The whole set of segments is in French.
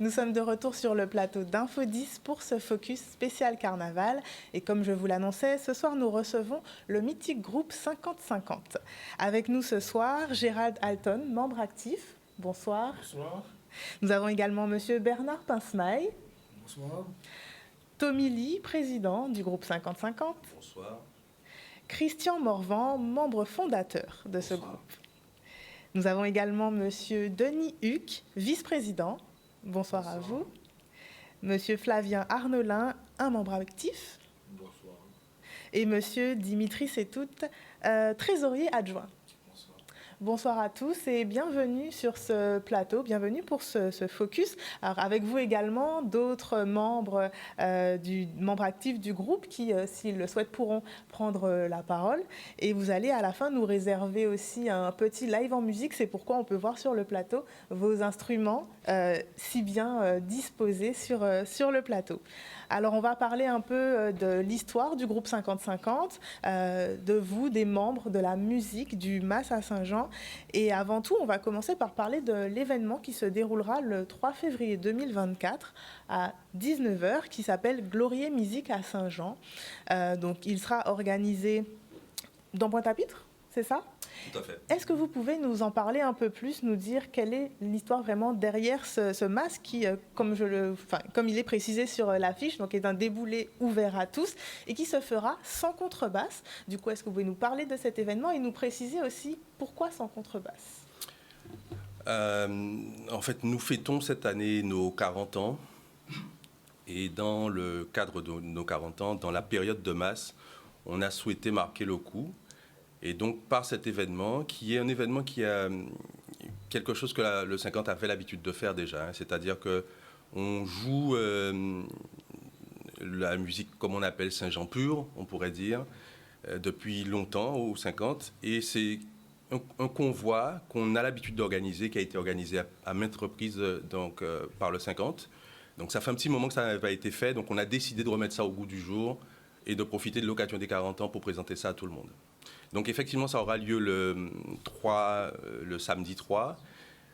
Nous sommes de retour sur le plateau d'Info 10 pour ce focus spécial carnaval. Et comme je vous l'annonçais, ce soir nous recevons le mythique groupe 50-50. Avec nous ce soir, Gérald Alton, membre actif. Bonsoir. Bonsoir. Nous avons également monsieur Bernard Pinsmaille. Bonsoir. Tommy Lee, président du groupe 50-50. Bonsoir. Christian Morvan, membre fondateur de ce groupe. Nous avons également monsieur Denis Huc, vice-président. Bonsoir à vous. Monsieur Flavien Arnolin, un membre actif. Bonsoir. Et monsieur Dimitri Setout, trésorier adjoint. Bonsoir. Bonsoir à tous et bienvenue sur ce plateau, bienvenue pour ce focus. Alors avec vous également d'autres membres membres actifs du groupe qui, s'ils le souhaitent, pourront prendre la parole. Et vous allez à la fin nous réserver aussi un petit live en musique. C'est pourquoi on peut voir sur le plateau vos instruments si bien disposés sur le plateau. Alors on va parler un peu de l'histoire du groupe 50-50, de vous, des membres, de la musique, du Mas à Saint-Jean. Et avant tout, on va commencer par parler de l'événement qui se déroulera le 3 février 2024 à 19h, qui s'appelle Glorier Musique à Saint-Jean. Donc il sera organisé dans Pointe-à-Pitre, c'est ça ? Tout à fait. Est-ce que vous pouvez nous en parler un peu plus, nous dire quelle est l'histoire vraiment derrière ce masque qui, comme il est précisé sur l'affiche, donc est un déboulé ouvert à tous et qui se fera sans contrebasse. Du coup, est-ce que vous pouvez nous parler de cet événement et nous préciser aussi pourquoi sans contrebasse ? En fait, nous fêtons cette année nos 40 ans. Et dans le cadre de nos 40 ans, dans la période de masse, on a souhaité marquer le coup. Et donc, par cet événement, qui est un événement qui a quelque chose que le 50 avait l'habitude de faire déjà, hein, c'est-à-dire qu'on joue la musique comme on appelle Saint-Jean pur, on pourrait dire, depuis longtemps au 50, et c'est un convoi qu'on a l'habitude d'organiser, qui a été organisé à maintes reprises par le 50. Donc ça fait un petit moment que ça n'avait pas été fait, donc on a décidé de remettre ça au goût du jour et de profiter de l'occasion des 40 ans pour présenter ça à tout le monde. Donc effectivement, ça aura lieu le samedi 3.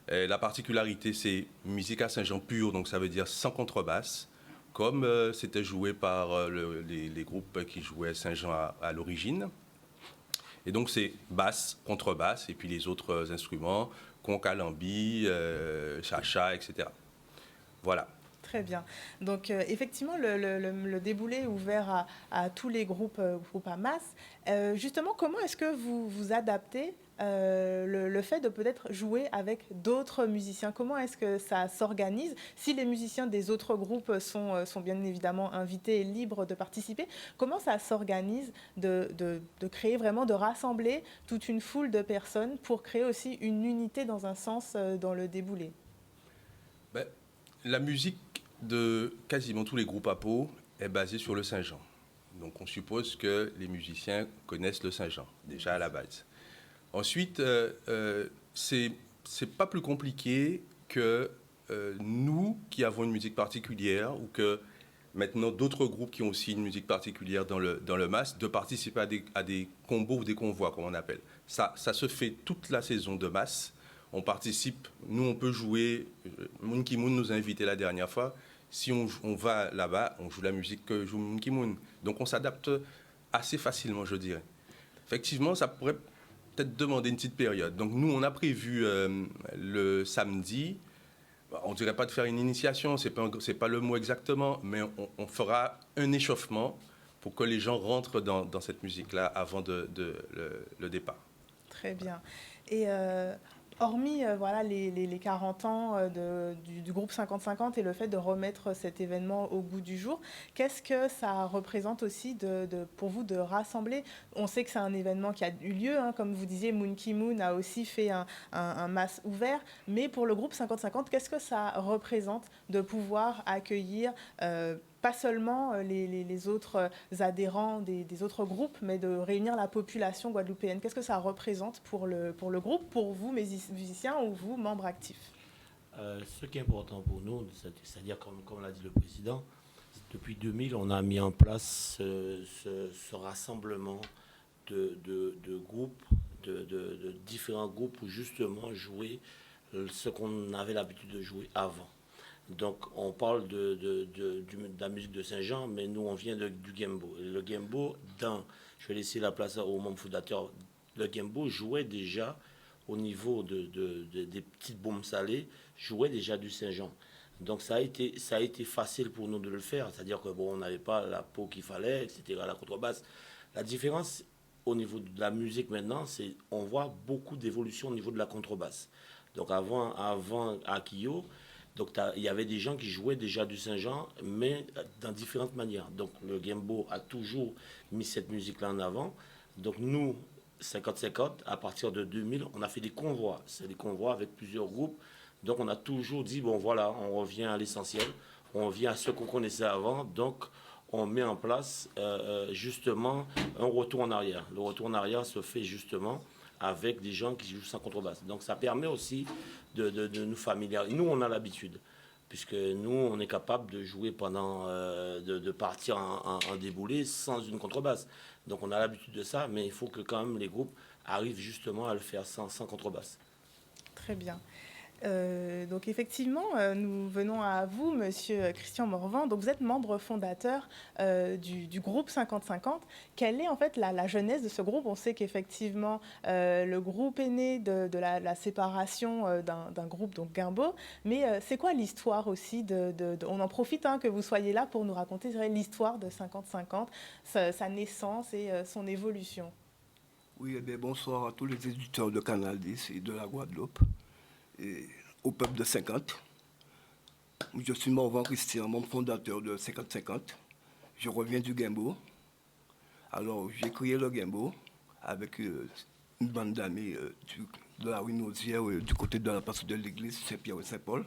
La particularité, c'est musique à Saint-Jean pur, donc ça veut dire sans contrebasse, comme c'était joué par les groupes qui jouaient Saint-Jean à l'origine. Et donc c'est basse, contrebasse, et puis les autres instruments, concalambi, chacha, etc. Voilà. Très bien. Donc, effectivement, le déboulé est ouvert à tous les groupes à masse. Justement, comment est-ce que vous adaptez le fait de peut-être jouer avec d'autres musiciens? Comment est-ce que ça s'organise? Si les musiciens des autres groupes sont bien évidemment invités et libres de participer, comment ça s'organise de créer vraiment, de rassembler toute une foule de personnes pour créer aussi une unité dans un sens dans le déboulé? La musique de quasiment tous les groupes à peau est basée sur le Saint-Jean. Donc on suppose que les musiciens connaissent le Saint-Jean, déjà à la base. Ensuite, c'est pas plus compliqué que nous qui avons une musique particulière ou que maintenant d'autres groupes qui ont aussi une musique particulière dans le MAS, de participer à des combos ou des convois, comme on appelle. Ça se fait toute la saison de MAS. On participe, nous on peut jouer, Moon Ki Moon nous a invités la dernière fois, si on va là-bas, on joue la musique que joue Moon Ki Moon. Donc on s'adapte assez facilement, je dirais. Effectivement, ça pourrait peut-être demander une petite période. Donc nous, on a prévu le samedi, on ne dirait pas de faire une initiation, c'est pas le mot exactement, mais on fera un échauffement pour que les gens rentrent dans cette musique-là avant le départ. Très bien. Et hormis les 40 ans du groupe 50-50 et le fait de remettre cet événement au goût du jour, qu'est-ce que ça représente aussi pour vous de rassembler? On sait que c'est un événement qui a eu lieu, hein, comme vous disiez, Moon Ki Moon a aussi fait un MAS ouvert, mais pour le groupe 50-50, qu'est-ce que ça représente de pouvoir accueillir pas seulement les autres adhérents des autres groupes, mais de réunir la population guadeloupéenne? Qu'est-ce que ça représente pour le groupe, pour vous, musiciens, ou vous, membres actifs? Ce qui est important pour nous, c'est-à-dire, comme l'a dit le président, Depuis 2000, on a mis en place ce rassemblement de groupes, de différents groupes pour justement jouer ce qu'on avait l'habitude de jouer avant. Donc on parle de la musique de Saint-Jean, mais nous on vient du Gembo. Et le Gembo, je vais laisser la place aux membres fondateurs, le Gembo jouait déjà au niveau des petites bombes salées, jouait déjà du Saint-Jean. Donc ça a été facile pour nous de le faire, c'est-à-dire que bon, on n'avait pas la peau qu'il fallait, etc., la contrebasse. La différence au niveau de la musique maintenant, c'est on voit beaucoup d'évolution au niveau de la contrebasse. Donc avant Akio, donc il y avait des gens qui jouaient déjà du Saint-Jean, mais dans différentes manières. Donc le Gembo a toujours mis cette musique-là en avant. Donc nous, 50-50, à partir de 2000, on a fait des convois. C'est des convois avec plusieurs groupes. Donc on a toujours dit, bon voilà, on revient à l'essentiel, on revient à ce qu'on connaissait avant. Donc on met en place justement un retour en arrière. Le retour en arrière se fait justement avec des gens qui jouent sans contrebasse. Donc ça permet aussi de nous familiariser. Nous, on a l'habitude, puisque nous, on est capable de jouer pendant, de partir en déboulé sans une contrebasse. Donc on a l'habitude de ça, mais il faut que quand même les groupes arrivent justement à le faire sans contrebasse. Très bien. Donc effectivement, nous venons à vous, Monsieur Christian Morvan. Donc vous êtes membre fondateur du groupe 50-50. Quelle est en fait la genèse de ce groupe? On sait qu'effectivement le groupe est né de la séparation d'un groupe, donc Gimbo. Mais c'est quoi l'histoire aussi on en profite que vous soyez là pour nous raconter l'histoire de 50-50, sa naissance et son évolution. Oui, bonsoir à tous les éditeurs de Canal 10 et de la Guadeloupe. Et au peuple de 50. Je suis Morvan Christian, membre fondateur de 50-50. Je reviens du Gimbo. Alors, j'ai créé le Gimbo avec une bande d'amis de la rue Nausière, du côté de la place de l'église Saint-Pierre et Saint-Paul.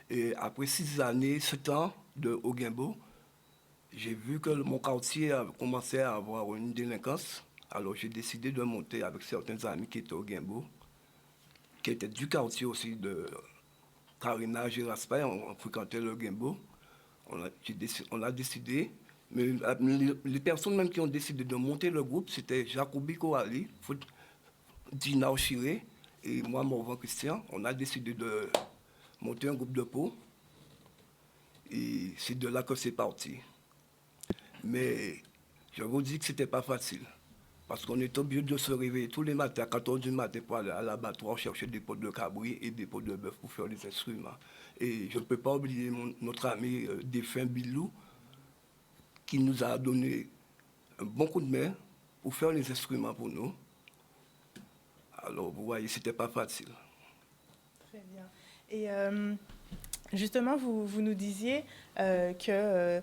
Et après 6 années, 7 ans au Gimbo, j'ai vu que mon quartier a commencé à avoir une délinquance. Alors, j'ai décidé de monter avec certains amis qui étaient au Gimbo, qui était du quartier aussi de Carina, Géraspail, on fréquentait le Gimbo. On a décidé, mais les personnes même qui ont décidé de monter le groupe, c'était Jacobi Kouali, Dina Ochiré et moi, Morvan Christian. On a décidé de monter un groupe de peau et c'est de là que c'est parti. Mais je vous dis que ce n'était pas facile. Parce qu'on est obligé de se réveiller tous les matins à 14h du matin pour aller à l'abattoir chercher des pots de cabri et des pots de bœuf pour faire les instruments. Et je ne peux pas oublier notre ami défunt Bilou qui nous a donné un bon coup de main pour faire les instruments pour nous. Alors, vous voyez, ce n'était pas facile. Très bien. Et justement, vous nous disiez que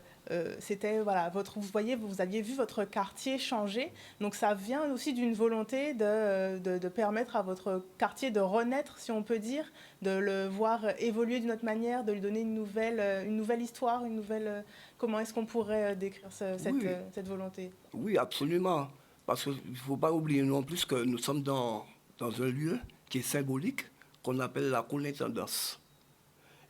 c'était, voilà, vous aviez vu votre quartier changer. Donc ça vient aussi d'une volonté de permettre à votre quartier de renaître, si on peut dire, de le voir évoluer d'une autre manière, de lui donner une nouvelle histoire, comment est-ce qu'on pourrait décrire cette volonté? Oui, absolument. Parce qu'il ne faut pas oublier non plus que nous sommes dans un lieu qui est symbolique, qu'on appelle la cour d'intendance.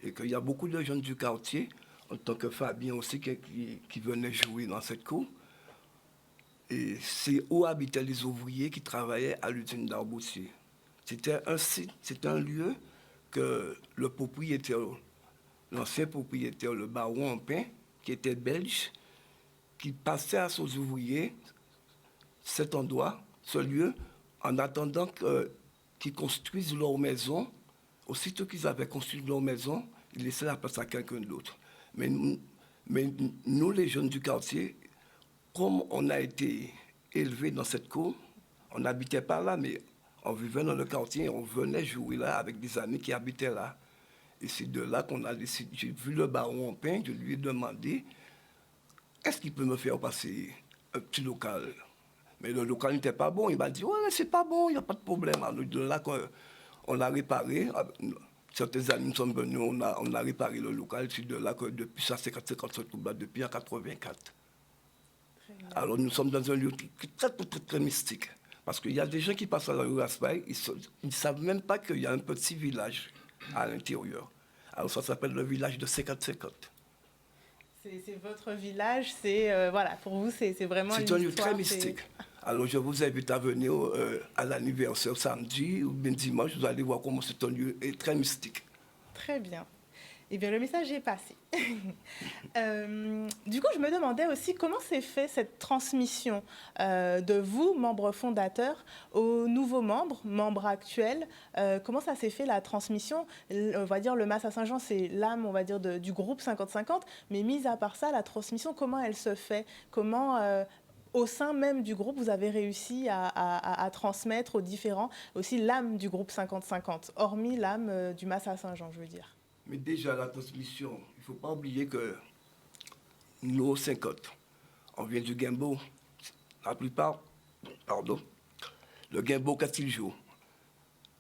Et qu'il y a beaucoup de jeunes du quartier, en tant que Fabien aussi, qui venaient jouer dans cette cour. Et c'est où habitaient les ouvriers qui travaillaient à l'usine d'Arboutier. C'était un site, c'était un lieu que le propriétaire, l'ancien propriétaire, le baron Ampin, qui était belge, qui passait à ses ouvriers cet endroit, ce lieu, en attendant qu'ils construisent leur maison. Aussitôt qu'ils avaient construit leur maison, ils laissaient la place à quelqu'un d'autre. Mais nous, les jeunes du quartier, comme on a été élevés dans cette cour, on n'habitait pas là, mais on vivait dans le quartier, on venait jouer là avec des amis qui habitaient là. Et c'est de là qu'on a décidé. J'ai vu le baron en pain, je lui ai demandé, est-ce qu'il peut me faire passer un petit local? Mais le local n'était pas bon. Il m'a dit, ouais, mais c'est pas bon, il n'y a pas de problème. Alors de là qu'on a réparé. Certains amis nous sommes venus, on a réparé le local. C'est de là que depuis ça, c'est 50 depuis en 84. Alors nous sommes dans un lieu qui est très, très, très, très mystique. Parce qu'il y a des gens qui passent à la rue Raspail, ils ne savent même pas qu'il y a un petit village à l'intérieur. Alors ça s'appelle le village de 50-50. C'est votre village, voilà, pour vous, c'est vraiment une C'est un lieu histoire, très mystique. Alors, je vous invite à venir à l'anniversaire samedi ou bien dimanche. Vous allez voir comment c'est un lieu très mystique. Très bien. Eh bien, le message est passé. Du coup, je me demandais aussi comment s'est fait cette transmission de vous, membres fondateurs, aux nouveaux membres actuels. Comment ça s'est fait la transmission? On va dire le Massa Saint-Jean, c'est l'âme, on va dire, du groupe 50-50. Mais mis à part ça, la transmission, comment elle se fait? Comment au sein même du groupe, vous avez réussi à transmettre aux différents aussi l'âme du groupe 50-50, hormis l'âme du Massa Saint-Jean, je veux dire. Mais déjà, la transmission, il ne faut pas oublier que nous, 50, on vient du Guimbo. La plupart, pardon, le Guimbo, quand il joue,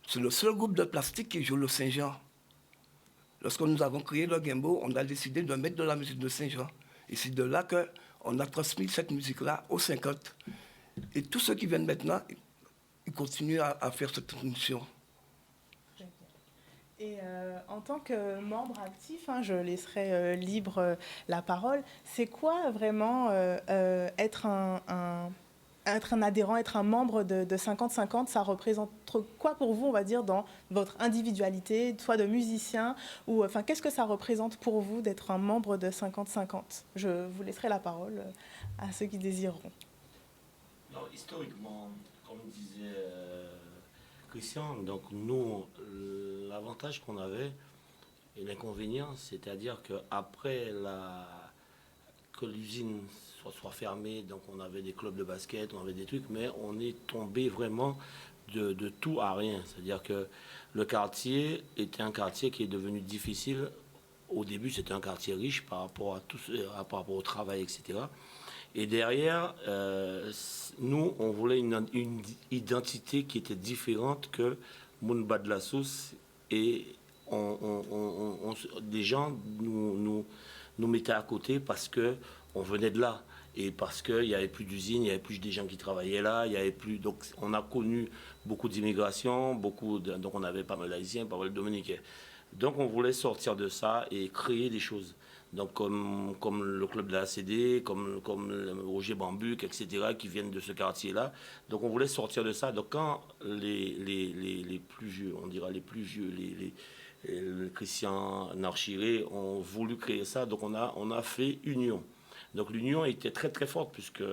c'est le seul groupe de plastique qui joue le Saint-Jean. Lorsque nous avons créé le Guimbo, on a décidé de mettre de la musique de Saint-Jean. Et c'est de là qu'on a transmis cette musique-là aux 50. Et tous ceux qui viennent maintenant, ils continuent à faire cette transmission. Et en tant que membre actif, je laisserai libre la parole, c'est quoi vraiment être un adhérent, être un membre de 50-50? Ça représente quoi pour vous, on va dire, dans votre individualité, soit de musicien, ou qu'est-ce que ça représente pour vous d'être un membre de 50-50? Je vous laisserai la parole à ceux qui désireront. Alors, historiquement, comme disait Christian, donc nous, l'avantage qu'on avait et l'inconvénient, c'est-à-dire qu'après que l'usine soit fermée, donc on avait des clubs de basket, on avait des trucs, mais on est tombé vraiment de tout à rien. C'est-à-dire que le quartier était un quartier qui est devenu difficile. Au début, c'était un quartier riche par rapport par rapport au travail, etc. Et derrière, nous, on voulait une identité qui était différente que Mounba de la Sauce. Et des gens nous mettaient à côté parce qu'on venait de là. Et parce qu'il n'y avait plus d'usines, il n'y avait plus des gens qui travaillaient là, il y avait plus. Donc on a connu beaucoup d'immigration, donc on avait pas mal d'Haïtiens, pas mal de Dominicains. Donc on voulait sortir de ça et créer des choses. Donc comme le club de la CD, comme Roger Bambuc, etc., qui viennent de ce quartier-là. Donc on voulait sortir de ça. Donc quand les plus vieux, on dira les plus vieux, les Christian Narchiré ont voulu créer ça, donc on a fait Union. Donc l'union était très très forte puisque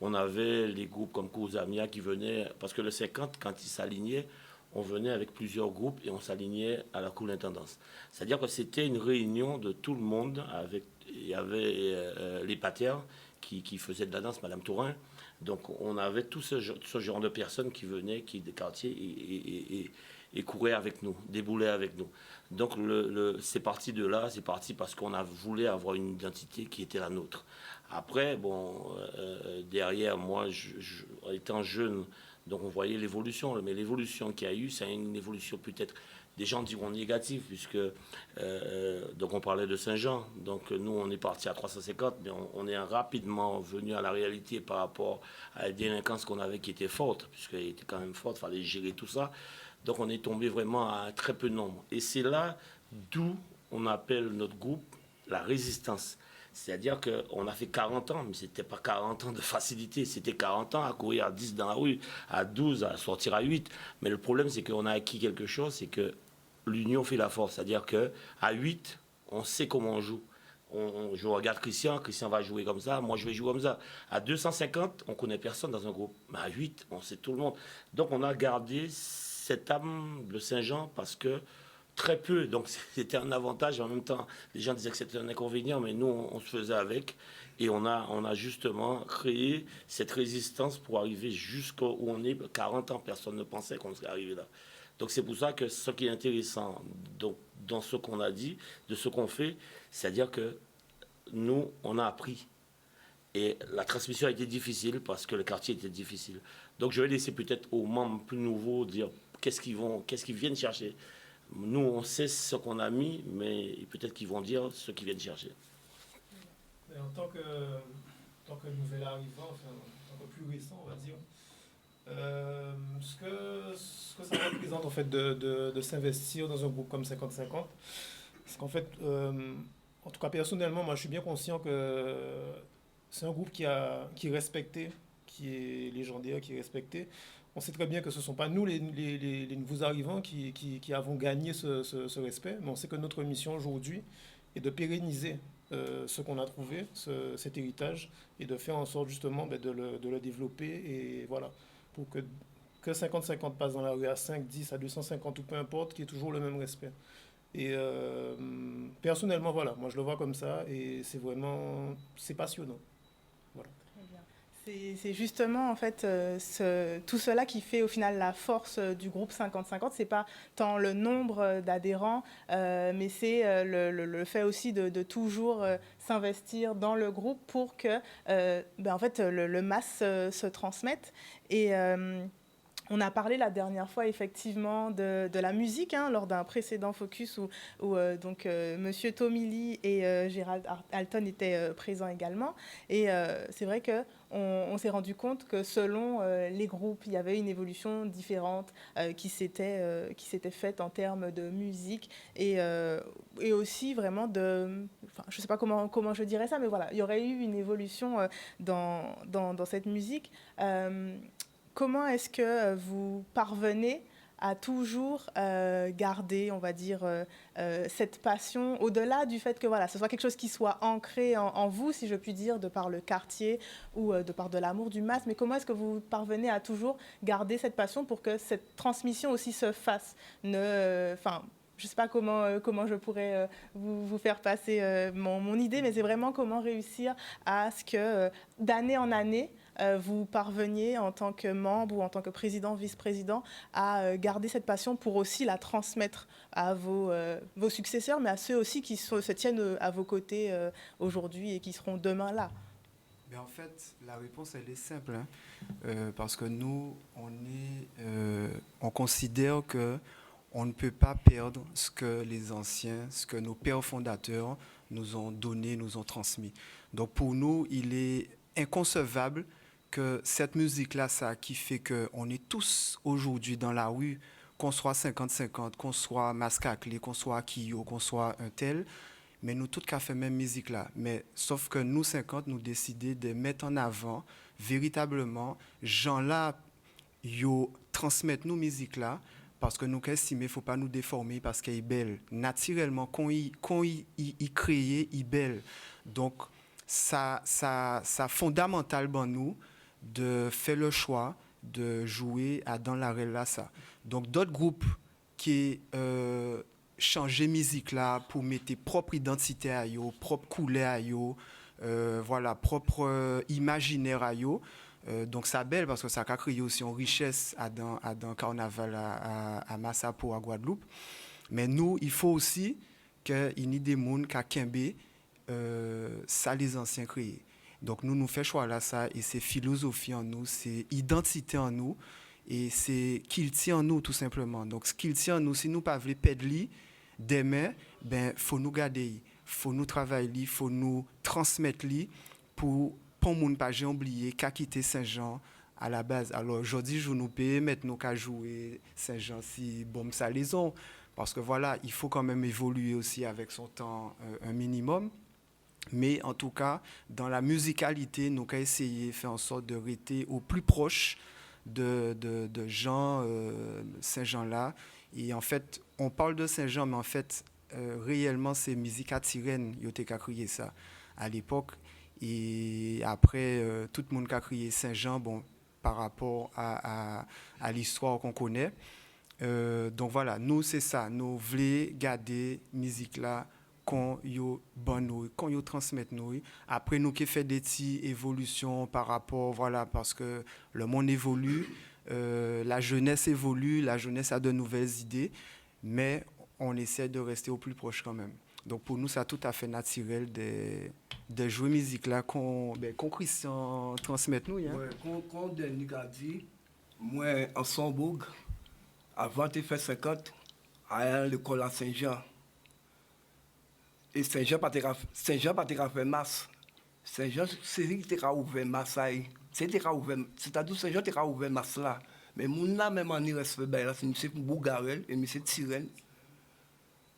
on avait les groupes comme Kouzamia qui venaient, parce que le 50, quand ils s'alignaient, on venait avec plusieurs groupes et on s'alignait à la cool intendance. C'est-à-dire que c'était une réunion de tout le monde. Il y avait les patères qui faisaient de la danse, Madame Tourin. Donc on avait tout ce genre de personnes qui venaient, des quartiers et couraient avec nous, déboulaient avec nous. Donc c'est parti de là, c'est parti parce qu'on voulu avoir une identité qui était la nôtre. Après, derrière, moi, étant jeune, donc on voyait l'évolution, mais l'évolution qu'il y a eu, c'est une évolution peut-être, des gens diront négative, puisque donc on parlait de Saint-Jean, donc nous on est parti à 350, mais on est rapidement venu à la réalité par rapport à la délinquance qu'on avait qui était forte, puisqu'elle était quand même forte, il fallait gérer tout ça. Donc on est tombé vraiment à très peu de nombre. Et c'est là d'où on appelle notre groupe la résistance. C'est-à-dire qu'on a fait 40 ans, mais ce n'était pas 40 ans de facilité, c'était 40 ans à courir à 10 dans la rue, à 12, à sortir à 8. Mais le problème, c'est qu'on a acquis quelque chose, c'est que l'union fait la force. C'est-à-dire qu'à 8, on sait comment on joue. Je regarde Christian va jouer comme ça, moi je vais jouer comme ça. À 250, on ne connaît personne dans un groupe. Mais à 8, on sait tout le monde. Donc on a gardé cette âme de Saint-Jean parce que très peu, donc c'était un avantage. En même temps, les gens disaient que c'était un inconvénient, mais nous, on se faisait avec. Et on a justement créé cette résistance pour arriver jusqu'où on est. 40 ans, personne ne pensait qu'on serait arrivé là. Donc c'est pour ça que ce qui est intéressant dans ce qu'on a dit, de ce qu'on fait, c'est-à-dire que nous, on a appris. Et la transmission a été difficile parce que le quartier était difficile. Donc je vais laisser peut-être aux membres plus nouveaux dire qu'est-ce qu'ils viennent chercher. Nous, on sait ce qu'on a mis, mais peut-être qu'ils vont dire ce qu'ils viennent chercher. Mais en tant que nouvel arrivant, enfin, un peu plus récent, on va dire, ce que ça représente en fait de s'investir dans un groupe comme 50-50, c'est qu'en fait, En tout cas, personnellement, moi, je suis bien conscient que c'est un groupe qui est respecté, qui est légendaire, qui est respecté. On sait très bien que ce ne sont pas nous, les nouveaux arrivants, qui avons gagné ce respect, mais on sait que notre mission aujourd'hui est de pérenniser ce qu'on a trouvé, cet héritage, et de faire en sorte justement de le développer, et voilà, pour que 50-50 passe dans la rue à 5, 10, à 250 ou peu importe, qu'il y ait toujours le même respect. Et personnellement, voilà, moi je le vois comme ça, et c'est passionnant. Voilà. C'est justement en fait tout cela qui fait au final la force du groupe 50-50. C'est pas tant le nombre d'adhérents, mais c'est le fait aussi de toujours s'investir dans le groupe pour que en fait, le masse se transmette. Et on a parlé la dernière fois effectivement de la musique lors d'un précédent focus où Monsieur Tommy Lee et Gérald Alton étaient présents également. Et c'est vrai qu'on s'est rendu compte que selon les groupes, il y avait une évolution différente qui s'était faite en termes de musique et aussi vraiment je ne sais pas comment je dirais ça, mais voilà, il y aurait eu une évolution dans cette musique. Comment est-ce que vous parvenez à toujours garder, on va dire, cette passion, au-delà du fait que voilà, ce soit quelque chose qui soit ancré en vous, si je puis dire, de par le quartier ou de par de l'amour du masque, mais comment est-ce que vous parvenez à toujours garder cette passion pour que cette transmission aussi se fasse je ne sais pas comment je pourrais vous faire passer mon idée, mais c'est vraiment comment réussir à ce que d'année en année, vous parveniez en tant que membre ou en tant que président, vice-président, à garder cette passion pour aussi la transmettre à vos successeurs, mais à ceux aussi qui se tiennent à vos côtés aujourd'hui et qui seront demain là. Mais en fait, la réponse, elle est simple, parce que nous, on considère que on ne peut pas perdre ce que les anciens, ce que nos pères fondateurs nous ont donné, nous ont transmis. Donc pour nous, il est inconcevable que cette musique-là, ça qui fait qu'on est tous aujourd'hui dans la rue, qu'on soit 50-50, qu'on soit Masque à Clé, qu'on soit Kyo, qu'on soit un tel, mais nous tous qui fait même musique là. Mais sauf que nous 50, nous décidons de mettre en avant véritablement gens là, yo transmettre nous musique là, parce que nous estimons qu'il ne faut pas nous déformer parce qu'elle est belle. Naturellement, quand il crée, il est belle. Donc ça fondamental pour nous de faire le choix de jouer dans la relation. Donc d'autres groupes qui changer musique là pour mettre propre identité à eux, propre couleur à eux, voilà, propre imaginaire à eux. Donc ça belle parce que ça a créé aussi une richesse dans le carnaval à Massapo, à Guadeloupe. Mais nous, il faut aussi qu'il y ait des gens qui ont ça les anciens créés. Donc nous faisons choix là ça et c'est philosophie en nous, c'est identité en nous et c'est qu'il tient en nous tout simplement. Donc ce qu'il tient en nous, si nous pas voulons perdre demain, faut nous garder, faut nous travailler, faut nous transmettre pour ne pas oublier qu'à quitter Saint-Jean à la base. Alors aujourd'hui, je nous paye maintenant qu'à jouer Saint-Jean si bon ça les ont parce que voilà, il faut quand même évoluer aussi avec son temps un minimum. Mais en tout cas, dans la musicalité, nous avons essayé de faire en sorte de rester au plus proche de Jean, Saint-Jean-là. Et en fait, on parle de Saint-Jean, mais en fait, réellement, c'est musique à Tyrène, qui a crié ça à l'époque. Et après, tout le monde a crié Saint-Jean, bon, par rapport à l'histoire qu'on connaît. Donc voilà, nous, c'est ça. Nous voulons garder la musique là quand yo bon nous, quand yo transmettent nous. Après nous qui fait des petites évolutions par rapport, voilà, parce que le monde évolue, la jeunesse évolue, la jeunesse a de nouvelles idées, mais on essaie de rester au plus proche quand même. Donc pour nous, c'est tout à fait naturel de jouer musique là qu'on Christian transmette nous. Hein? Ouais, quand Denis a dit, moi en Sambourg, avant de faire 50, à l'école à Saint-Jean. Et Saint-Jean pas fait masse. Saint-Jean, c'est lui qui a ouvert masse. C'est-à-dire Saint-Jean qui a ouvert masse là. Mais mon là même en respect, c'est M. Bougarel et M. Tyrène.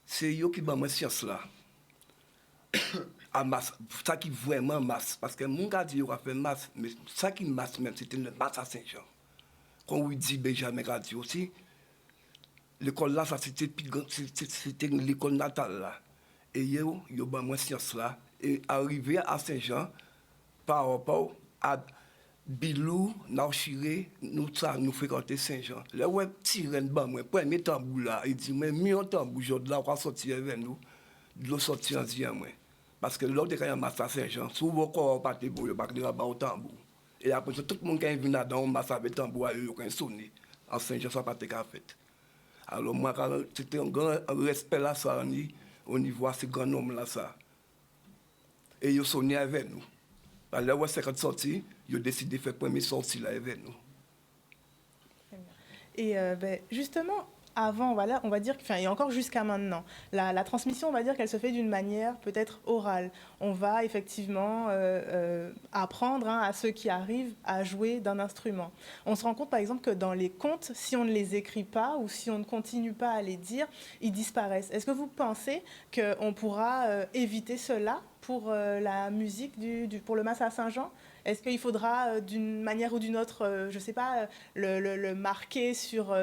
C'est eux qui ont moi science là. à masse, ça qui vraiment masse. Parce que mon gars dit, on va faire masse, mais ça qui masse même, c'était le masse à Saint-Jean. Quand on dit Benjamin Gadi aussi, l'école là, ça c'était l'école natale là. Et yo ben moi science là. Et arrivé à Saint-Jean, par rapport à Bilou, Nauchiré, nous fréquentons Saint-Jean. Là où Tirène, moi, premier tambour là, il dit, mais mieux tambour, je dois sortir avec nous, de l'eau sortir en disant, moi. Parce que l'autre, quand il y a masse à Saint-Jean, souvent, quand on part pour le bac de rabat au tambour. Et après, tout le monde qui vient là-dedans, on masse avec tambour, il y a un sonné. En Saint-Jean, ça n'a pas été fait. Alors, moi, c'était un grand respect là, ça, au niveau de ces grands hommes là, ça. Et ils sonné avec nous. Là où c'est sorti, ils ont décidé de faire la première sortie là avec nous. Et justement, avant, voilà, on va dire, et encore jusqu'à maintenant, la transmission, on va dire qu'elle se fait d'une manière peut-être orale. On va effectivement apprendre à ceux qui arrivent à jouer d'un instrument. On se rend compte par exemple que dans les contes, si on ne les écrit pas ou si on ne continue pas à les dire, ils disparaissent. Est-ce que vous pensez qu'on pourra éviter cela pour la musique, pour le Mas à Saint-Jean? Est-ce qu'il faudra d'une manière ou d'une autre, je ne sais pas, le marquer sur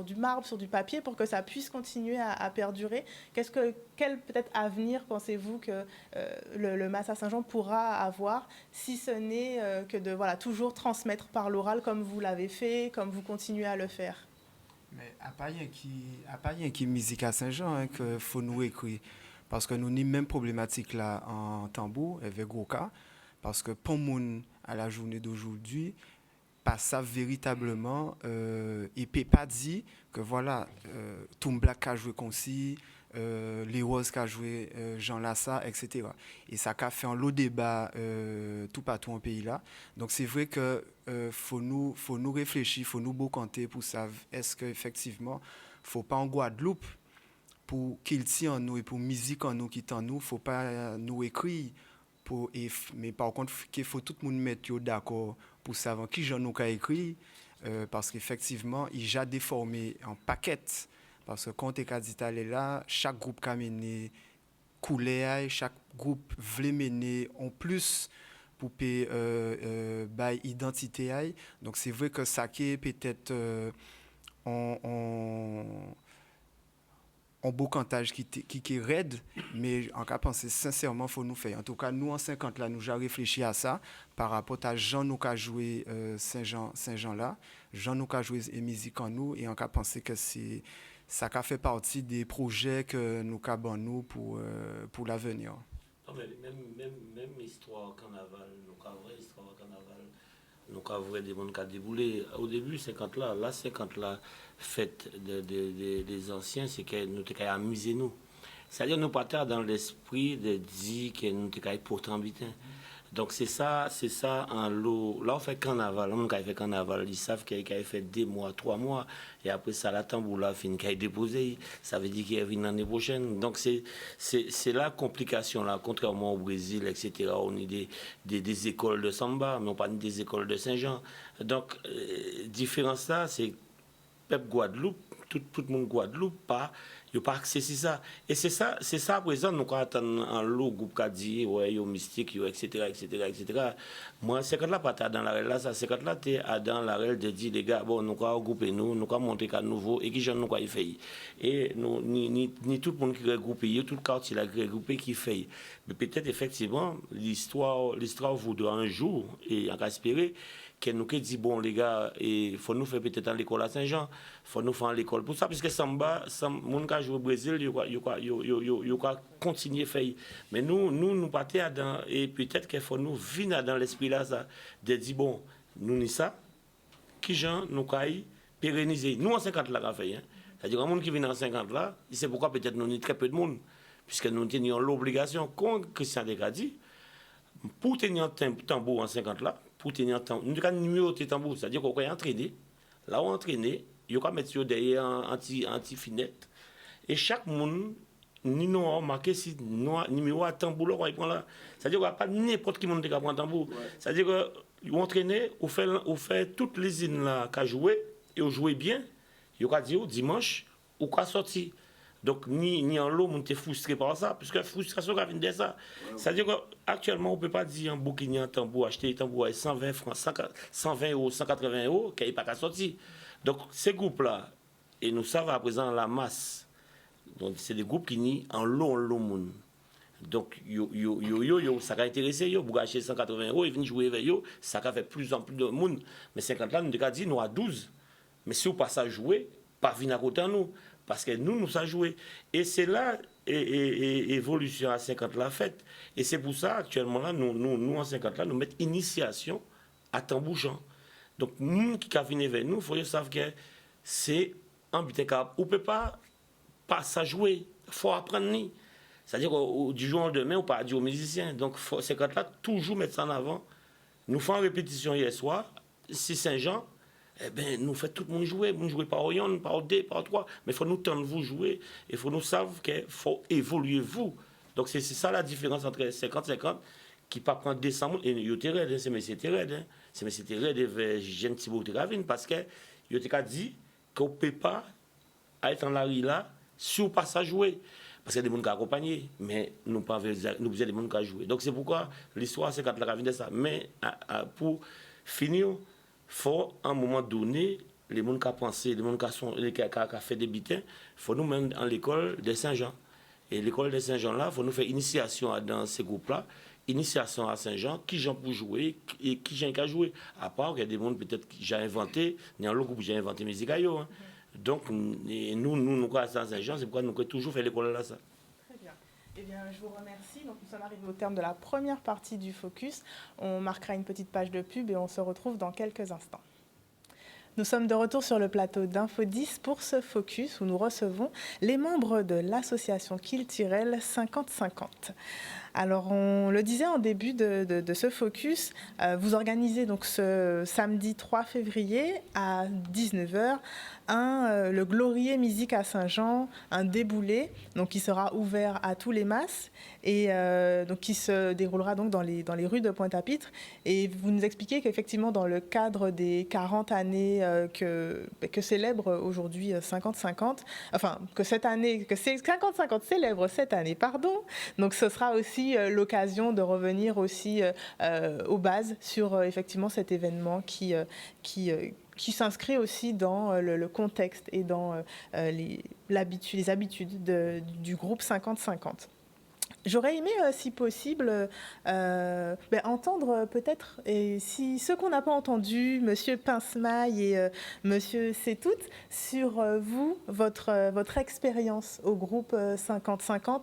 du marbre, sur du papier pour que ça puisse continuer à perdurer? Quel peut-être avenir pensez-vous que le Mas à Saint-Jean pourra avoir, si ce n'est que de toujours transmettre par l'oral comme vous l'avez fait, comme vous continuez à le faire? Mais à part qui musique à Saint-Jean, hein, qu'il faut nous écrire. Parce que nous avons même problématique là en tambour avec Goka. Parce que pour moun à la journée d'aujourd'hui, pas ça véritablement, et peut pas dire que voilà, Tom Black a joué comme si, les Roses a joué Jean Lassa, etc. Et ça a fait un lot débat tout partout en pays là. Donc c'est vrai que faut nous réfléchir, faut nous canter pour savoir est-ce qu'effectivement, faut pas en Guadeloupe pour qu'il tient en nous et pour musique en nous qui est en nous, faut pas nous écrire. Mais par contre, il faut tout le monde mettre d'accord pour savoir qui j'en ai écrit, parce qu'effectivement, il a déformé en paquet. Parce que quand tu es là, chaque groupe a mené couleur, chaque groupe voulait mener en plus pour identité. Donc c'est vrai que ça qui est peut-être en beau cantage qui est raide, mais en cas penser sincèrement faut nous faire. En tout cas, nous en 50 là, nous avons réfléchi à ça par rapport à Jean nous a joué Saint-Jean là, Jean nous a joué musique en nous et en cas penser que c'est ça a fait partie des projets que nous avons nous pour l'avenir. Non, mais même histoire carnaval, nous avons vraie histoire carnaval. Nous avons des gens qui ont déboulé. Au début, 50 là, 50 là, fête des anciens, c'est que nous avons amusé nous. C'est-à-dire nous pas dans l'esprit de dire que nous avons pourtant habité. Donc c'est ça en lot. Là on fait carnaval, on a fait carnaval, ils savent qu'il a fait 2 mois, 3 mois, et après ça la tamboula fin qu'il a déposé, ça veut dire qu'il est venu l'année prochaine. Donc c'est la complication là, contrairement au Brésil, etc. On a des écoles de samba, mais on pas des écoles de Saint-Jean. Donc différence là, c'est peuple Guadeloupe, tout le monde Guadeloupe pas. Il n'y a pas accès à ça. Et c'est ça à présent, nous attendons un lot groupe qui dit, ouais, yo mystique, yo, etc. Moi, c'est quand là, pas dans la règle là, ça, c'est quand là, tu es dans la règle de dire, les gars, bon, nous avons regroupé nous avons monté qu'à nouveau, et qui j'en nous avons fait. Et nous, ni tout le monde qui est regroupé, tout le quartier là, qui est regroupé, qui fait. Mais peut-être, effectivement, l'histoire voudra un jour, et en cas espérer, qu'elle nous dit, bon, les gars, il faut nous faire peut-être à l'école à Saint-Jean, il faut nous faire à l'école pour ça, parce que Samba, mon cas joue au Brésil, il va continuer à faire. Mais nous partons dans, et peut-être qu'il faut nous venir dans l'esprit là, ça, de dire, bon, nous ni ça, qui gens nous caille pérenniser. Nous en 50 là, on fait. C'est-à-dire, un monde qui vient en 50 là, il sait pourquoi peut-être nous ni très peu de monde, puisque nous tenions l'obligation, comme Christian Desca dit, pour tenir un tambour en 50 là, pour tenir un tambour, nous avons numéro de tambour, c'est-à-dire qu'on est entraîné, là on est entraîné, il y a mettre derrière anti-finette, et chaque monde, nous avons marqué si numéro de tambour, là, on prend là. C'est-à-dire qu'on n'a pas n'importe qui monde qui prend un tambour. C'est-à-dire qu'on est entraîné, on fait toutes les îles là qui jouent, et on joue bien, il y a dit dimanche, ou quoi sortir. Donc, ni en l'eau, on était frustré par ça, puisque la frustration qui vient de ça. C'est-à-dire qu'actuellement, on ne peut pas dire un bouquin, un tambour, acheter un tambour à 120 francs, 120 euros, 180 euros, qu'il n'y a pas qu'à sortir. Donc, ces groupes-là, et nous savons à présent la masse, donc c'est des groupes qui nient en l'eau, monde. Donc, ça a intéressé, vous acheter 180 euros, ils viennent jouer avec eux, ça a fait plus en plus de monde. Mais 50 là, nous avons dit, nous à 12. Mais si vous passez à jouer, pas venir à côté de nous. Parce que nous ça joué. Et c'est là, évolution à 50 la fête. Et c'est pour ça, actuellement, là, nous en 50 là, nous mettons initiation à tambouchant. Donc, nous qui venons vers nous, il faut savoir que c'est un but capable. On ne peut pas ça jouer. Il faut apprendre. C'est-à-dire du jour au lendemain, on ne peut pas dire aux musiciens. Donc, 50 là, toujours mettre ça en avant. Nous faisons une répétition hier soir, c'est Saint-Jean. Eh bien, nous faisons tout le monde jouer. Vous ne jouez pas au Yon, pas au D, pas au 3. Mais il faut nous tendre vous jouer. Il faut nous savoir qu'il faut évoluer vous. Donc, c'est ça la différence entre 50-50 qui ne pas prendre décembre. Et il y a c'est messieurs Téred. C'est messieurs Téred et Jeanne Thibault Téravine. Parce que il y a dit qu'on ne peut pas être en la rue là si on ne passe à jouer. Parce qu'il y a des gens qui accompagnent, mais nous avons des gens qui jouer. Donc, c'est pourquoi l'histoire, c'est quand la ravine de ça. Mais pour finir, il faut, à un moment donné, les gens qui ont pensé, les gens qui ont fait des bitins, il faut nous mettre dans l'école de Saint-Jean. Et l'école de Saint-Jean, là, il faut nous faire initiation dans ces groupes-là, initiation à Saint-Jean, qui j'en pour jouer et qui j'en qu'à jouer. À part qu'il y a des gens peut-être qui j'ai inventé, il y a un groupe qui j'ai inventé musique à eux. Donc, nous à Saint-Jean, c'est pourquoi nous avons toujours fait l'école là. Ça. Très bien. Eh bien, je vous remercie. Donc, nous sommes arrivés au terme de la première partie du Focus. On marquera une petite page de pub et on se retrouve dans quelques instants. Nous sommes de retour sur le plateau d'Info 10 pour ce Focus où nous recevons les membres de l'association Kiltirel 50-50. Alors, on le disait en début de ce Focus, vous organisez donc ce samedi 3 février à 19h le Glorier Musique à Saint-Jean, un déboulé, donc qui sera ouvert à tous les masses et donc qui se déroulera donc dans les rues de Pointe-à-Pitre. Et vous nous expliquez qu'effectivement, dans le cadre des 40 années que célèbre aujourd'hui 50-50, enfin que c'est 50-50 célèbre cette année, pardon. Donc ce sera aussi l'occasion de revenir aussi aux bases sur effectivement cet événement qui s'inscrit aussi dans le contexte et dans les habitudes du groupe 50-50. J'aurais aimé, si possible, entendre peut-être, et si ceux qu'on n'a pas entendus, Monsieur Pincemaille et Monsieur Sétout, sur vous, votre expérience au groupe 50-50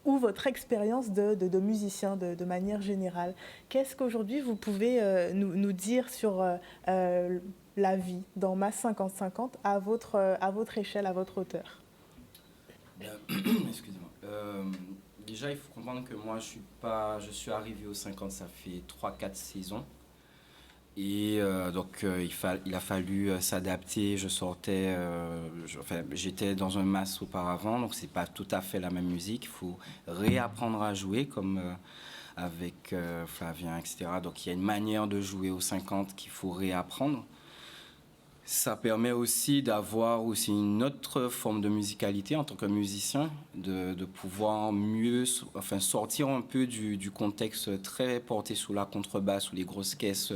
ou votre expérience de musicien de manière générale. Qu'est-ce qu'aujourd'hui vous pouvez nous dire sur la vie dans Masse 50-50 à votre échelle, à votre hauteur? Excusez-moi. Déjà, il faut comprendre que moi, je suis arrivé au 50, ça fait 3-4 saisons. Et donc, il a fallu s'adapter. J'étais dans un mass auparavant, donc c'est pas tout à fait la même musique. Il faut réapprendre à jouer, comme avec Flavien, etc. Donc, il y a une manière de jouer au 50 qu'il faut réapprendre. Ça permet aussi d'avoir aussi une autre forme de musicalité en tant que musicien, de pouvoir mieux sortir un peu du contexte très porté sous la contrebasse ou les grosses caisses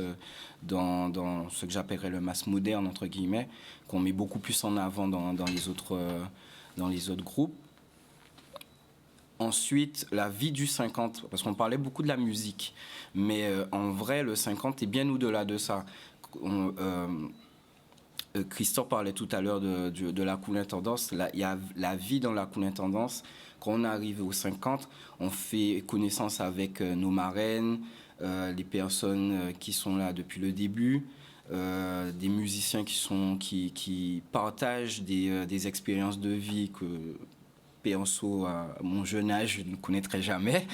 dans ce que j'appellerais le mass moderne, entre guillemets, qu'on met beaucoup plus en avant dans les autres groupes. Ensuite, la vie du 50, parce qu'on parlait beaucoup de la musique, mais en vrai, le 50 est bien au-delà de ça. Christophe parlait tout à l'heure de la Cool Intendance. Il y a la vie dans la Cool Intendance. Quand on arrive aux 50, on fait connaissance avec nos marraines, les personnes qui sont là depuis le début, des musiciens qui partagent des expériences de vie que Péanceau, à mon jeune âge, je ne connaîtrai jamais.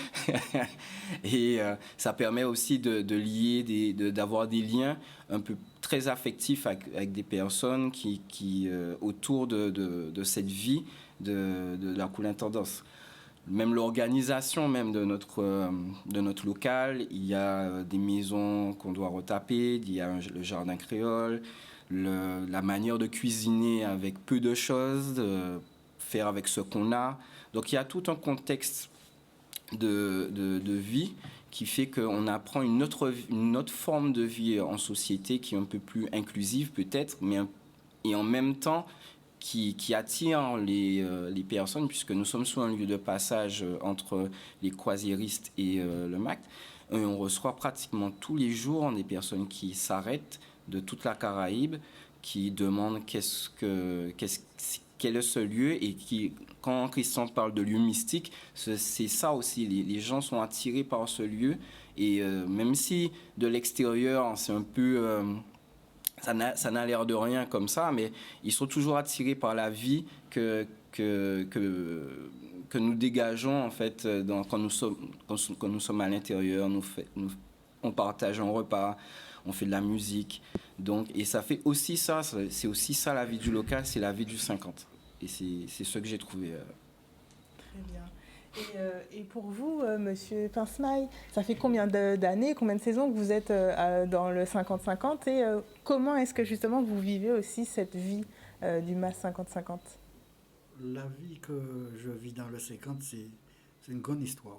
Et ça permet aussi de lier, d'avoir des liens un peu très affectifs avec des personnes qui autour de cette vie de la Cool Intendance. Même l'organisation même de notre local, il y a des maisons qu'on doit retaper, il y a le jardin créole, la manière de cuisiner avec peu de choses, faire avec ce qu'on a. Donc il y a tout un contexte de vie qui fait qu'on apprend une autre forme de vie en société qui est un peu plus inclusive peut-être, et en même temps qui attire les personnes, puisque nous sommes sur un lieu de passage entre les croisiéristes et le MACT. Et on reçoit pratiquement tous les jours des personnes qui s'arrêtent de toute la Caraïbe, qui demandent quel est ce lieu, et quand Christian parle de lieu mystique, c'est ça aussi, les gens sont attirés par ce lieu, et même si de l'extérieur c'est un peu... ça n'a l'air de rien comme ça, mais ils sont toujours attirés par la vie que nous dégageons en fait quand nous sommes à l'intérieur. On partage un repas, on fait de la musique. Donc, et ça fait aussi ça, c'est aussi ça la vie du local, c'est la vie du 50. Et c'est ce que j'ai trouvé. Très bien. Et pour vous, Monsieur Pincemaille, ça fait combien d'années, combien de saisons que vous êtes dans le 50-50, et comment est-ce que justement vous vivez aussi cette vie du MAS 50-50? La vie que je vis dans le 50, c'est une grande histoire.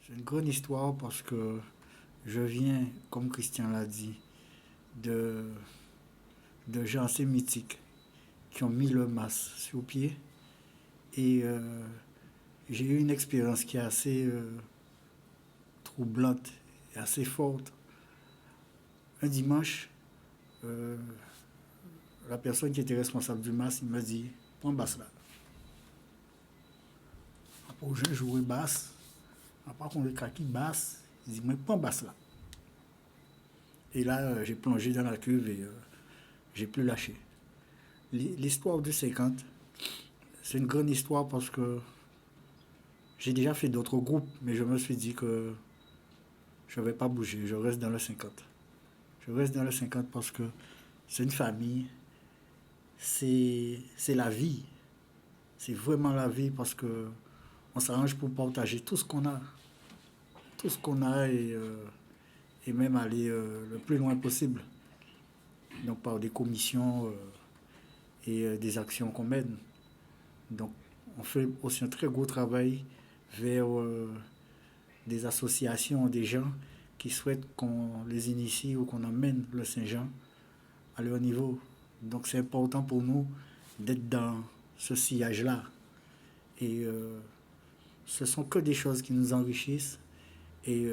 C'est une grande histoire parce que je viens, comme Christian l'a dit, de gens assez mythiques qui ont mis le MAS sur pied, et j'ai eu une expérience qui est assez troublante et assez forte. Un dimanche, la personne qui était responsable du MAS, il m'a dit « Prends basse là ». Après, j'ai joué basse. Après, on a craqué basse. Il dit « Mais prends basse là ». Et là, j'ai plongé dans la cuve et j'ai plus lâché. L'histoire du 50, c'est une grande histoire parce que j'ai déjà fait d'autres groupes, mais je me suis dit que je ne vais pas bouger, je reste dans le 50. Je reste dans le 50 parce que c'est une famille, c'est la vie. C'est vraiment la vie parce qu'on s'arrange pour partager tout ce qu'on a. Tout ce qu'on a, et même aller le plus loin possible. Donc par des commissions et des actions qu'on mène. Donc on fait aussi un très gros travail vers des associations, des gens qui souhaitent qu'on les initie ou qu'on emmène le Saint-Jean à leur niveau. Donc c'est important pour nous d'être dans ce sillage-là. Et ce sont que des choses qui nous enrichissent. Et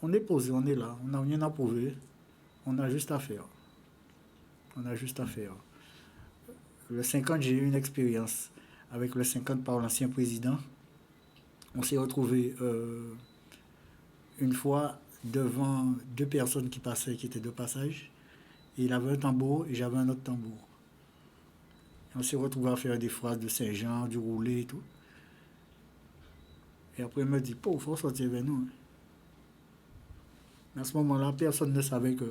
on est posé, on est là, on n'a rien à prouver, on a juste à faire. On a juste à faire. Le 50, j'ai eu une expérience avec le 50 par l'ancien président. On s'est retrouvés une fois devant deux personnes qui passaient, qui étaient de passage. Et il avait un tambour et j'avais un autre tambour. Et on s'est retrouvés à faire des phrases de Saint-Jean, du roulé et tout. Et après, il me dit, il faut sortir vers nous. Mais à ce moment-là, personne ne savait que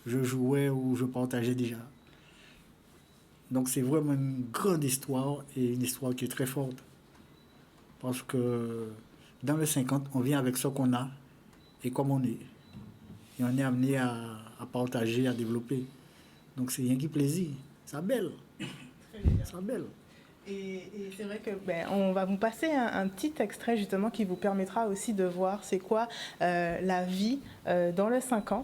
je jouais ou je partageais déjà. Donc c'est vraiment une grande histoire, et une histoire qui est très forte. Parce que dans le 50, on vient avec ce qu'on a et comme on est. Et on est amené à partager, à développer. Donc c'est rien qui plaisir. C'est belle. C'est belle. Et c'est vrai que on va vous passer un petit extrait justement qui vous permettra aussi de voir c'est quoi la vie dans le 50,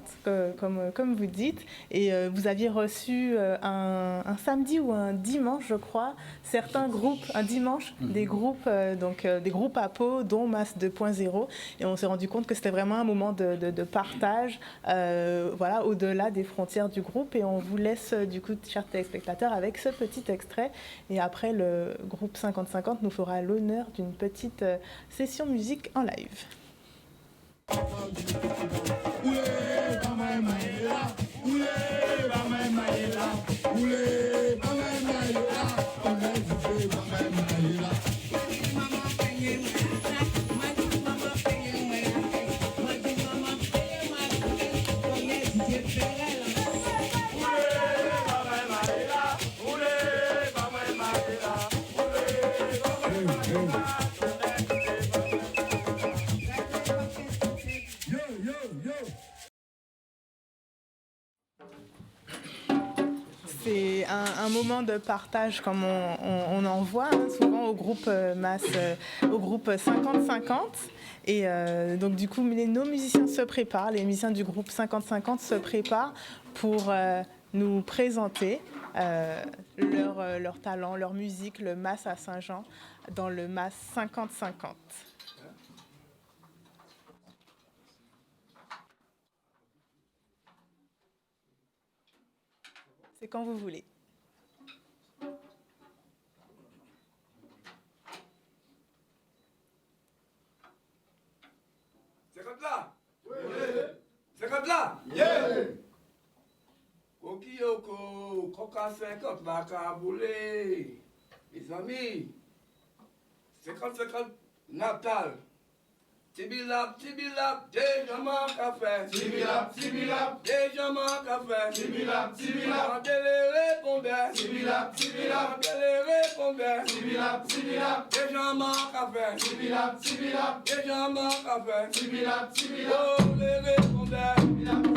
comme vous dites. Et vous aviez reçu un samedi ou un dimanche, je crois, certains groupes, un dimanche, des groupes des groupes à Pau, dont MAS 2.0. Et on s'est rendu compte que c'était vraiment un moment de partage, voilà, au-delà des frontières du groupe. Et on vous laisse du coup, chers téléspectateurs, avec ce petit extrait. Et après, le groupe 50-50 nous fera l'honneur d'une petite session musique en live. C'est un moment de partage comme on en voit hein, souvent au groupe au groupe 50-50. Et donc du coup, nos musiciens se préparent, les musiciens du groupe 50-50 se préparent pour nous présenter leur talent, leur musique, le Mas à Saint-Jean, dans le Mas 50-50. C'est quand vous voulez. C'est comme là? Oui. C'est comme là? Oui. Okiyoko, Coca 50, la Kaboulé. Mes amis, 50-50 Natal. Tibilap, tibilap, déjà manque à faire. Tibilap, tibilap, déjà manque à faire. Tibilap, tibilap, rendez les répondeurs. Tibilap, tibilap, rendez les répondeurs. Tibilap, tibilap, déjà manque à faire. Tibilap, tibilap, déjà manque à faire. Tibilap, tibilap, oh les répondeurs. Tibilap,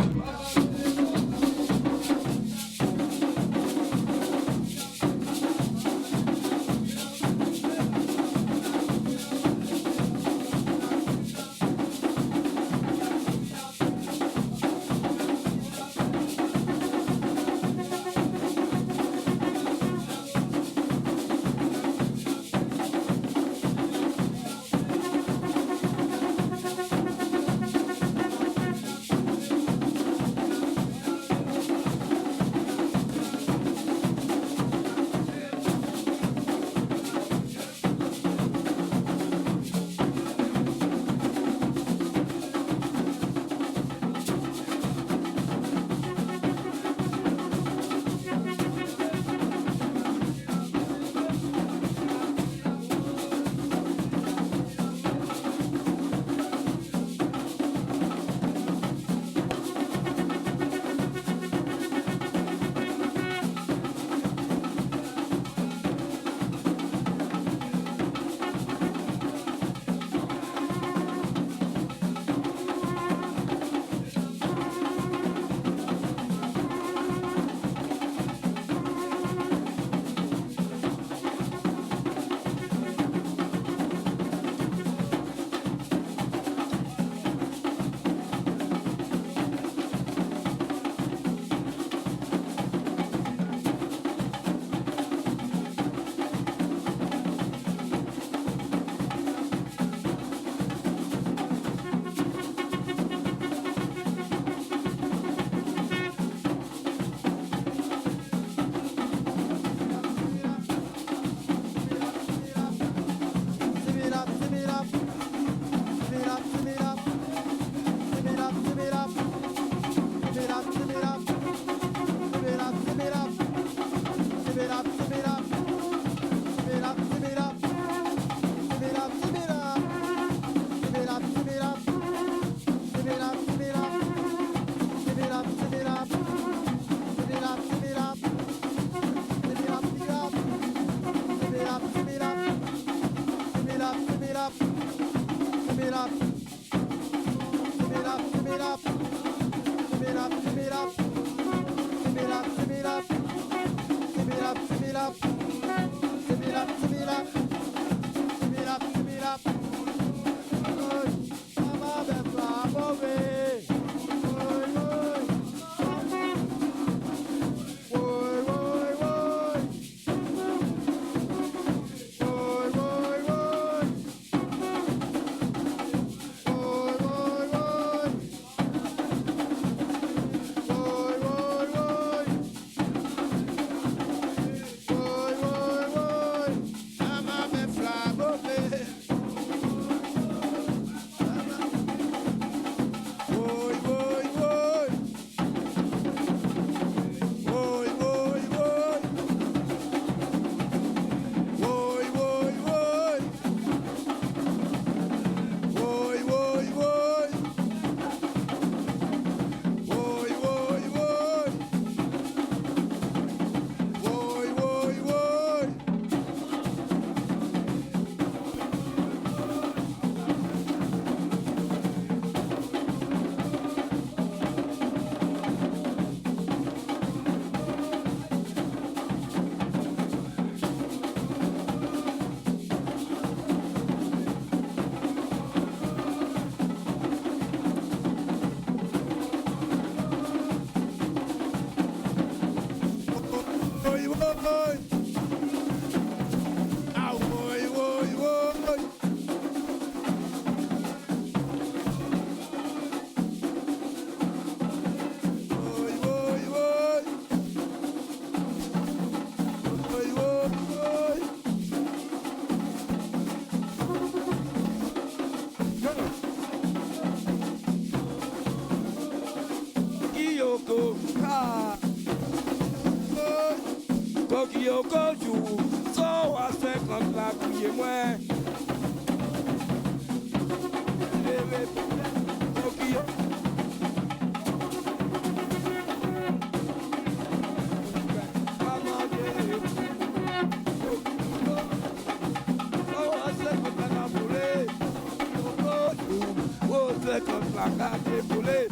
yo kojou, so à 50 la couille moins. Comme la carte épaulée.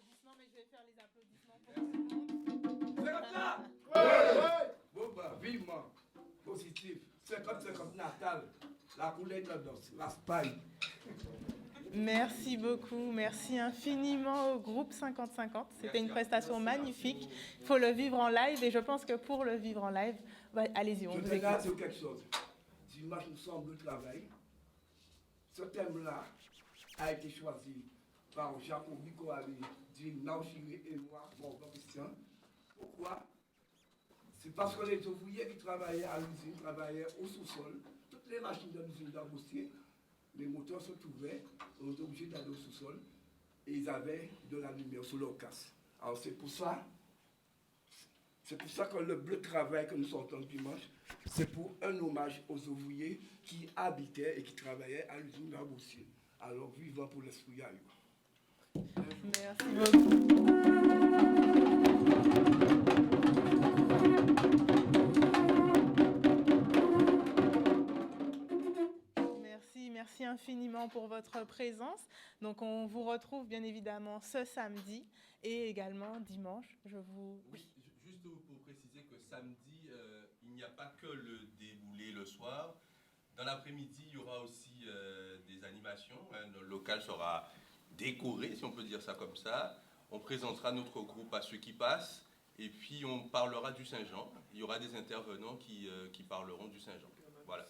C'est comme la carte épaulée. Vivement, positif, 50-50 natal, la couleur tendance, la Spagne. Merci beaucoup, merci infiniment au groupe 50-50. C'était une prestation magnifique. Il faut le vivre en live et je pense que pour le vivre en live, allez-y, on vous écoute. Je regarde sur quelque chose. Dimanche, nous sommes le travail. Ce thème-là a été choisi par Jacobi Koali, Jim Naochiri et moi, bon, Christian. Pourquoi? C'est parce que les ouvriers qui travaillaient à l'usine travaillaient au sous-sol. Toutes les machines de l'usine d'Arbostier, les moteurs se trouvaient, on était obligé d'aller au sous-sol et ils avaient de la lumière sur leur casse. Alors c'est pour ça que le bleu travail que nous sortons le dimanche, c'est pour un hommage aux ouvriers qui habitaient et qui travaillaient à l'usine d'Arbostier. Alors vivant pour l'esprit à eux. Merci beaucoup. Merci infiniment pour votre présence. Donc, on vous retrouve bien évidemment ce samedi et également dimanche. Oui, juste pour préciser que samedi, il n'y a pas que le déboulé le soir. Dans l'après-midi, il y aura aussi des animations. Le local sera décoré, si on peut dire ça comme ça. On présentera notre groupe à ceux qui passent. Et puis, on parlera du Saint-Jean. Il y aura des intervenants qui parleront du Saint-Jean. Voilà.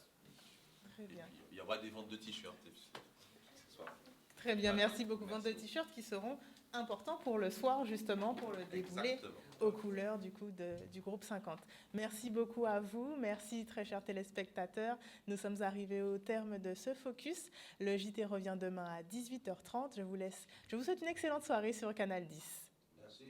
Très bien. Il y aura des ventes de t-shirts ce soir. Très bien, merci beaucoup. Vente de t-shirts qui seront importants pour le soir, justement, pour le déboulé aux couleurs du groupe 50. Merci beaucoup à vous. Merci, très chers téléspectateurs. Nous sommes arrivés au terme de ce focus. Le JT revient demain à 18h30. Je vous souhaite une excellente soirée sur Canal 10. Merci.